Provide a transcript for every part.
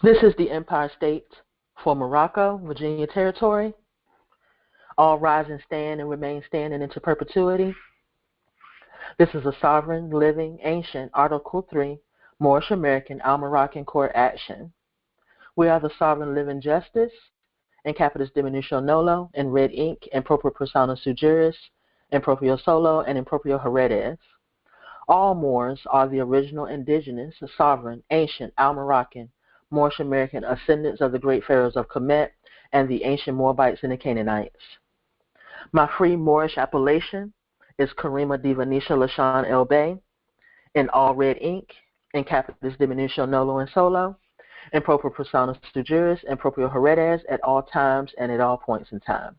This is the Empire State for Morocco, Virginia Territory. All rise and stand and remain standing into perpetuity. This is a sovereign, living, ancient, Article 3, Moorish American, Moroccan court action. We are the sovereign, living justice, in capitis diminutio nolo, in red ink, in propria persona sui juris, in proprio solo, and in proprio heredes. All Moors are the original indigenous, sovereign, ancient, Moroccan, Moorish American ascendants of the great pharaohs of Kemet and the ancient Moabites and the Canaanites. My free Moorish appellation is Karimah di Venetia Lashan El Bey, in all red ink, in capitis diminutio nolo and solo, in propria persona sui juris, and proprio heredes at all times and at all points in time.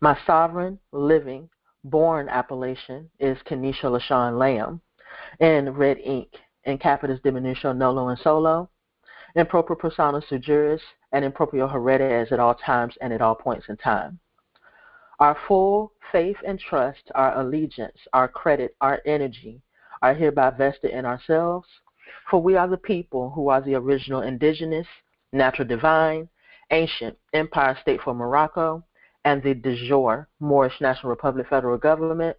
My sovereign, living, born appellation is Kenesha Lashan Lamb, in red ink, in capitis diminutio nolo and solo, in propria persona sui juris, and in proprio heredes at all times and at all points in time. Our full faith and trust, our allegiance, our credit, our energy are hereby vested in ourselves, for we are the people who are the original indigenous, natural divine, ancient Empire State for Morocco, and the de jure Moorish National Republic Federal Government,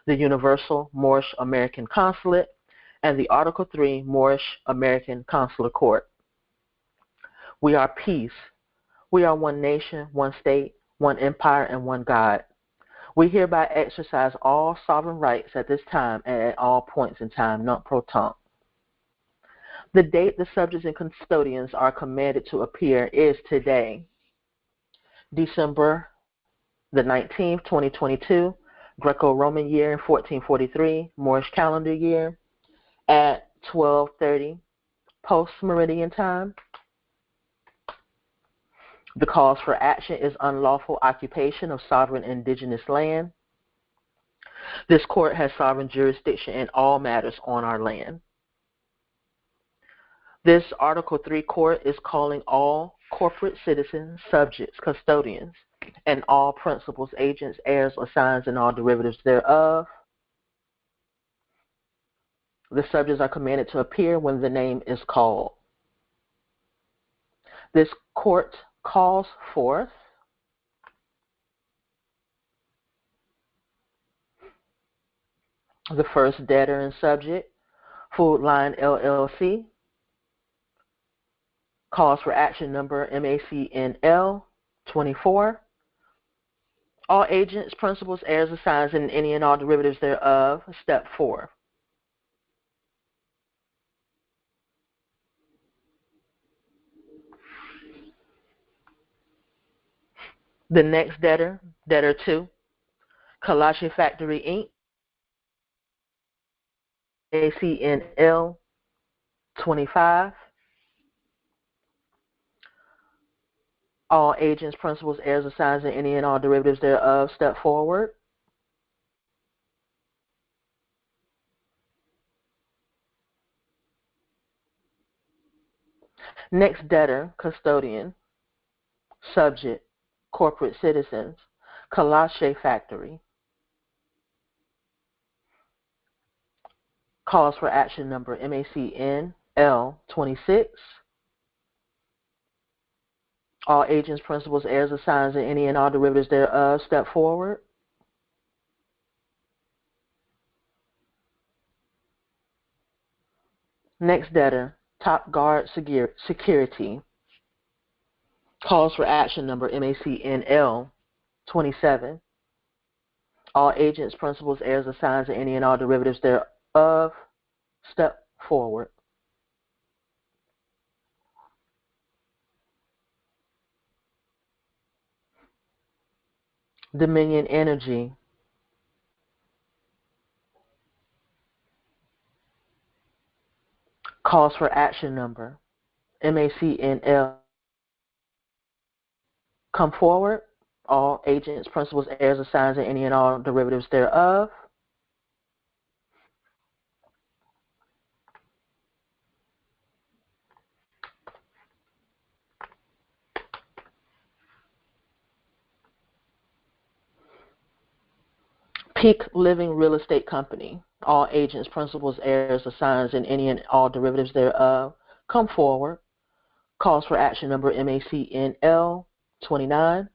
the Universal Moorish American Consulate, and the Article 3 Moorish American Consular Court. We are peace. We are one nation, one state, one empire, and one God. We hereby exercise all sovereign rights at this time and at all points in time, non pro tunc. The date the subjects and custodians are commanded to appear is today, December the 19th, 2022, Greco-Roman year 1443, Moorish calendar year, at 12:30 post-meridian time. The cause for action is unlawful occupation of sovereign indigenous land. This court has sovereign jurisdiction in all matters on our land. This Article 3 court is calling all corporate citizens, subjects, custodians, and all principals, agents, heirs, assigns, and all derivatives thereof. The subjects are commanded to appear when the name is called. This court calls forth the first debtor and subject, Food Line LLC, calls for action number MACNL 24. All agents, principals, heirs, assigns, and any and all derivatives thereof, step 4. The next debtor, debtor 2, Kalashi Factory Inc., ACNL 25. All agents, principals, heirs, assigns, and any and all derivatives thereof, step forward. Next debtor, custodian, subject, corporate citizens, Kalashi Factory. Calls for action number MACNL 26. All agents, principals, heirs, assigns, and any and all derivatives thereof, step forward. Next debtor, Top Guard Security. Calls for action number MACNL 27. All agents, principals, heirs, assigns, and any and all derivatives thereof, step forward. Dominion Energy. Calls for action number MACNL. Come forward. All agents, principals, heirs, assigns, and any and all derivatives thereof. Peak Living Real Estate Company. All agents, principals, heirs, assigns, and any and all derivatives thereof, come forward. Calls for action number MACNL 29.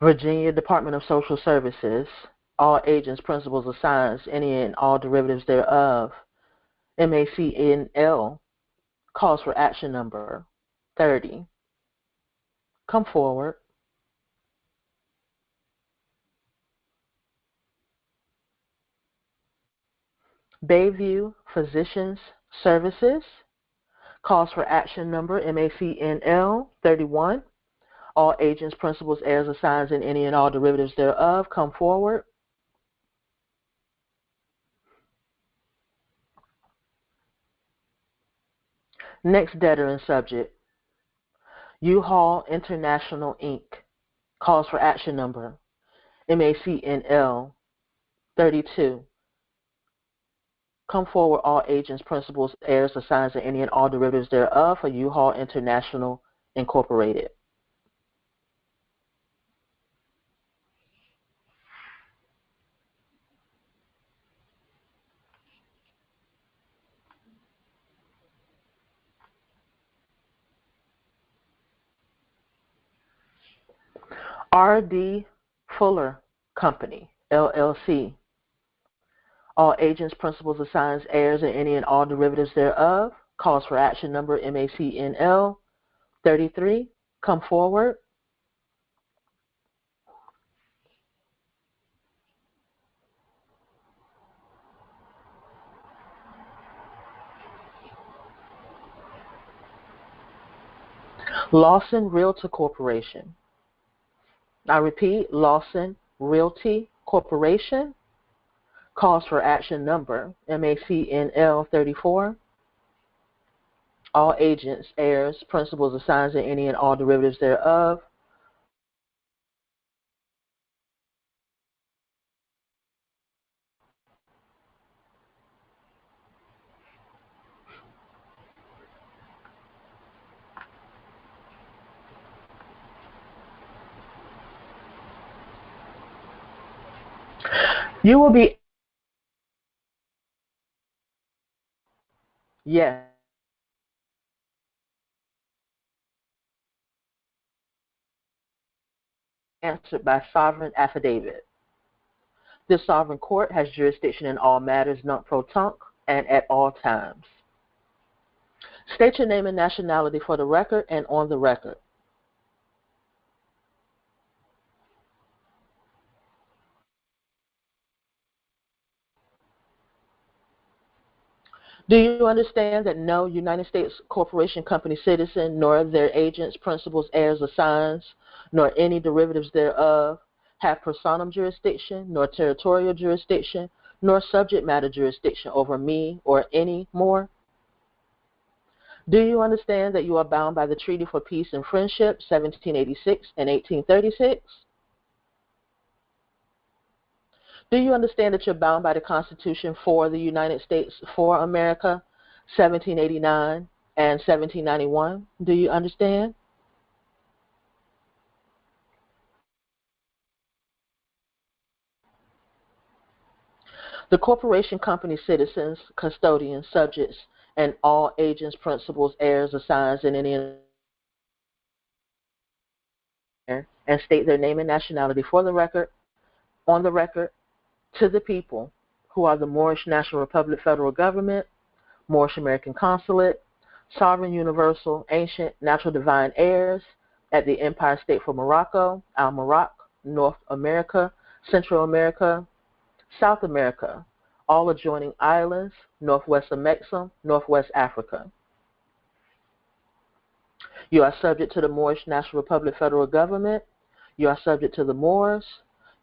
Virginia Department of Social Services, all agents, principals, assigns, any and all derivatives thereof, MACNL, calls for action number 30. Come forward. Bayview Physicians Services, calls for action number MACNL 31. All agents, principals, heirs, assigns, and any and all derivatives thereof, come forward. Next debtor and subject, U-Haul International, Inc., calls for action number MACNL 32. Come forward, all agents, principals, heirs, assigns, and any and all derivatives thereof for U-Haul International, Incorporated. R.D. Fuller Company, LLC. All agents, principals, assigns, heirs, and any and all derivatives thereof. Calls for action number MACNL 33. Come forward. Lawson Realty Corporation. I repeat, Lawson Realty Corporation. Calls for action number MACNL 34. All agents, heirs, principals, assigns, and any and all derivatives thereof. You will be, yes, answered by sovereign affidavit. This sovereign court has jurisdiction in all matters non-pro-tunc and at all times. State your name and nationality for the record and on the record. Do you understand that no United States corporation, company, citizen, nor their agents, principals, heirs, assigns, nor any derivatives thereof have personam jurisdiction, nor territorial jurisdiction, nor subject matter jurisdiction over me or any more? Do you understand that you are bound by the Treaty for Peace and Friendship, 1786 and 1836? Do you understand that you're bound by the Constitution for the United States for America, 1789 and 1791? Do you understand? The corporation, company, citizens, custodians, subjects, and all agents, principals, heirs, assigns, and any and state their name and nationality for the record, on the record, to the people who are the Moorish National Republic Federal Government, Moorish American Consulate, Sovereign Universal Ancient Natural Divine Heirs at the Empire State for Morocco, Al-Maroc, North America, Central America, South America, all adjoining islands, northwest of Mexico, northwest Africa. You are subject to the Moorish National Republic Federal Government. You are subject to the Moors.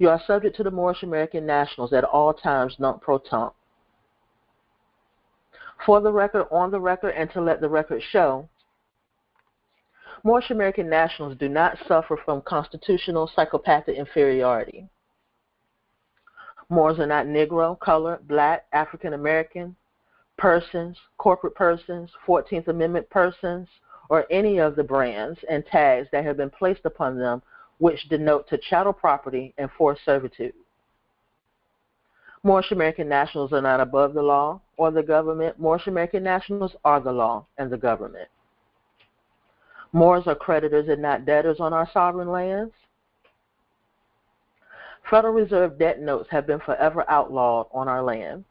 You are subject to the Moorish American nationals at all times, non-pro-tunc. For the record, on the record, and to let the record show, Moorish American nationals do not suffer from constitutional psychopathic inferiority. Moors are not Negro, colored, black, African American persons, corporate persons, 14th Amendment persons, or any of the brands and tags that have been placed upon them which denote to chattel property and forced servitude. Moorish American nationals are not above the law or the government. Moorish American nationals are the law and the government. Moors are creditors and not debtors on our sovereign lands. Federal Reserve debt notes have been forever outlawed on our land.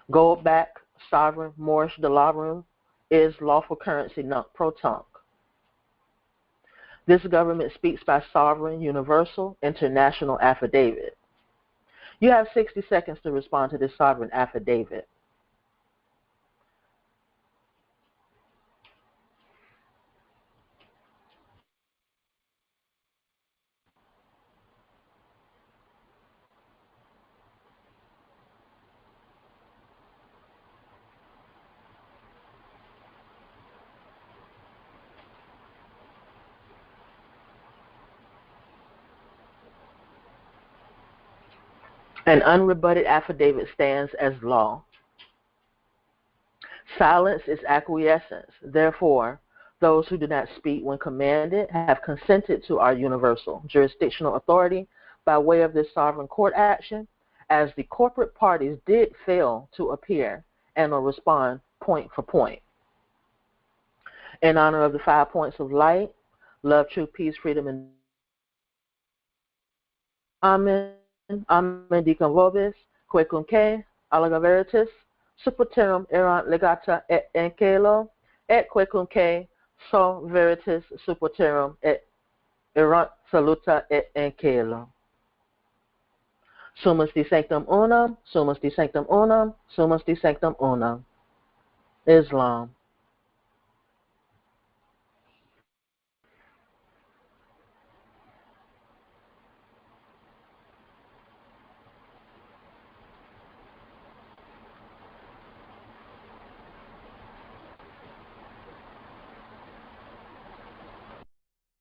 Gold-backed sovereign Moorish dolarum is lawful currency nunc pro tunc. This government speaks by sovereign, universal, international affidavit. You have 60 seconds to respond to this sovereign affidavit. An unrebutted affidavit stands as law. Silence is acquiescence. Therefore, those who do not speak when commanded have consented to our universal jurisdictional authority by way of this sovereign court action, as the corporate parties did fail to appear and or respond point for point. In honor of the 5 points of light, love, truth, peace, freedom, and amen, amen dicam vobis, quecum que, allega veritas, superterum erant legata et encelo, et quecum que, so veritas superterum et erant saluta et encelo. Sumus de sanctum unum, sumus de sanctum unum, sumus de sanctum unum. Islam.